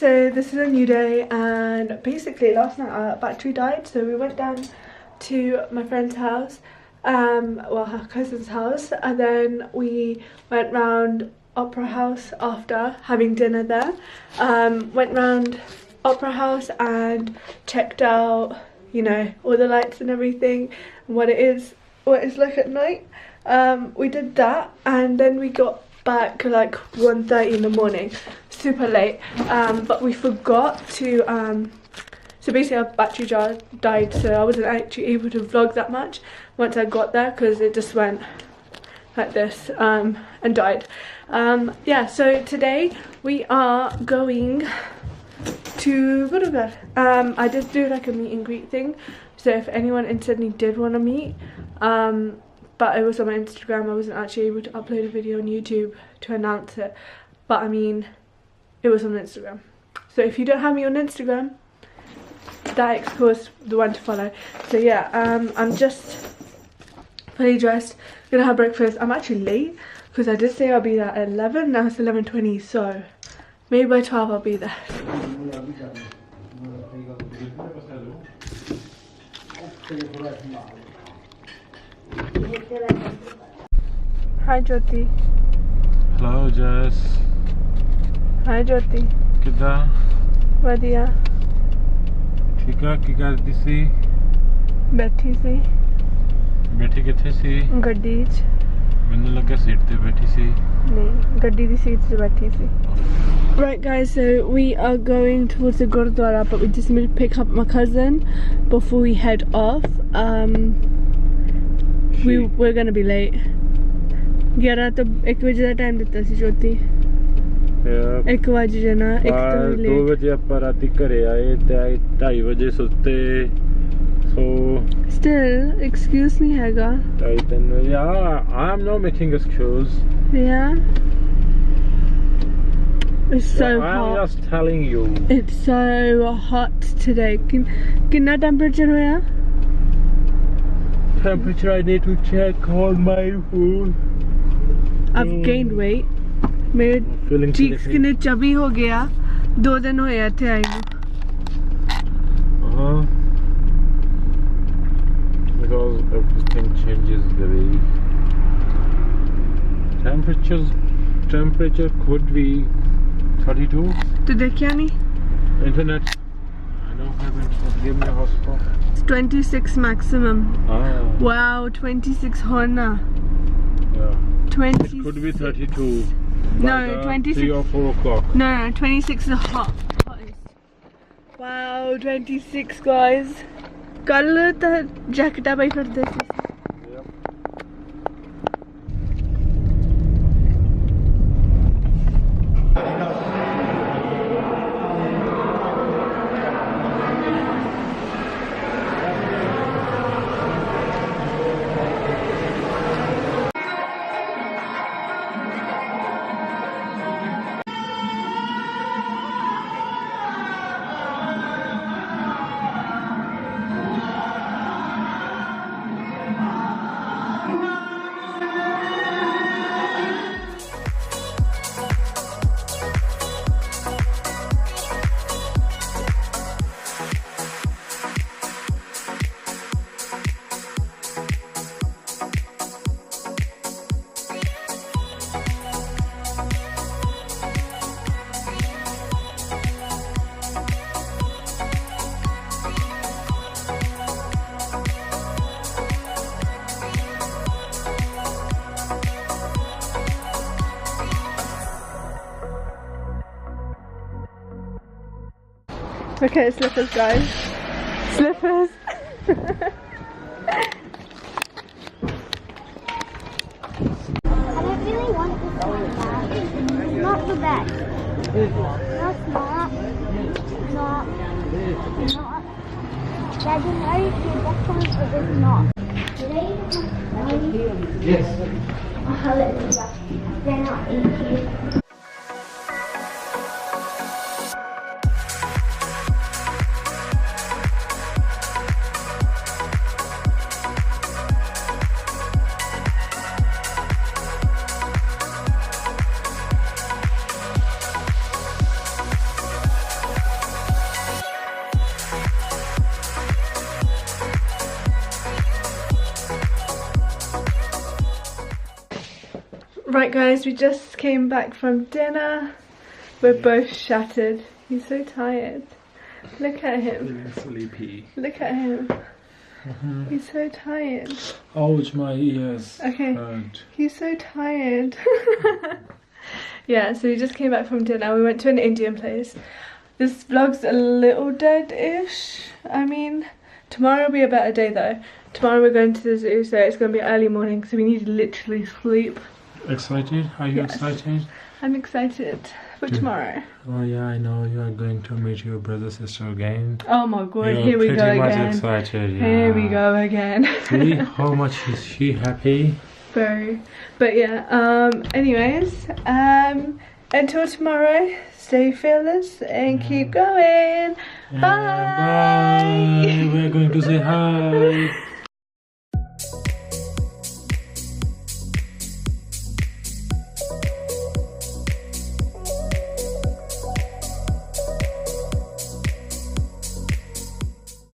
So this is a new day, and basically last night our battery died, so we went down to my friend's house, well, her cousin's house, and then we went round Opera House after having dinner there. Went round Opera House and checked out, you know, all the lights and everything, and what it's like at night. We did that, and then we got back like 1:30 in the morning, super late, but we forgot to so basically our battery died, so I wasn't actually able to vlog that much once I got there because it just went like this and died. Yeah, so today we are going to Gurdwara. I did do like a meet and greet thing, so if anyone in Sydney did want to meet, but it was on my Instagram. I wasn't actually able to upload a video on YouTube to announce it, but I mean, it was on Instagram. So if you don't have me on Instagram, that of course the one to follow. So yeah, I'm just fully dressed, gonna have breakfast. I'm actually late because I did say I'll be there at 11. Now it's 11:20, so maybe by 12 I'll be there. Hi Jyoti. Hello Jess. Hi Jyoti. Kida? Vadiya. ठीक है, की करती सी? बैठी सी। बैठी किथे सी? गड्डी च। मैंने लगा सीट पे बैठी सी। नहीं, गड्डी दी सीट पे बैठी सी। Right guys, so we are going towards the Gurdwara, but we just need to pick up my cousin before we head off. We're gonna be late. 11 तो 1 बजे का टाइम दिता सी ज्योति। 1 बजे जाना, 1 तो भी लेट। 2 बजे ਆਪਾਂ ਰਾਤੀ ਘਰੇ ਆਏ ਤੇ 2:30 ਵਜੇ ਸੁੱਤੇ। So still excuse नहीं हैगा। 2:30 ਵਜੇ। Yeah, I'm not making excuse. Yeah. It's so hot. I'm just telling you. It's so hot today. कितना temperature होया? Temperature, I need to check on my phone. I've gained weight. मेरे cheeks कितने chubby हो गया। 2 दिन होया इत्थे आई नूं। Because everything changes the way. Temperature could be 32. तो देखिया नहीं? Internet. I don't have internet. Give me a hotspot. It's 26 maximum. Wow, 26 hona. Yeah. 26. It could be 32. No, 26. 3 or 4 o'clock. No, 26 is the hottest. Wow, 26 guys. कल तो जैकेटा पाई फिरदे सी। Okay, slippers guys. Slippers. I don't really want this one bag. It's not the best. No, it's not. Not. They're just very cute boxes, but it's not. Yes. They're not cute. Right guys, we just came back from dinner. We're both shattered. He's so tired. Look at him. Feeling sleepy. Look at him. He's so tired. Ouch, my ears. Okay. Hurt. He's so tired. Yeah, so we just came back from dinner. We went to an Indian place. This vlog's a little dead-ish. I mean, tomorrow will be a better day though. Tomorrow we're going to the zoo, so it's going to be early morning, so we need to literally sleep. Excited? Are you Yes. excited? I'm excited for tomorrow. Oh yeah, I know you are going to meet your brother sister again. Oh my god, You're here we go pretty much again. excited. Yeah. Here we go again. See how much is she happy? Very. But yeah, anyways, until tomorrow, stay fearless and keep going. Bye. Bye. We're going to say hi.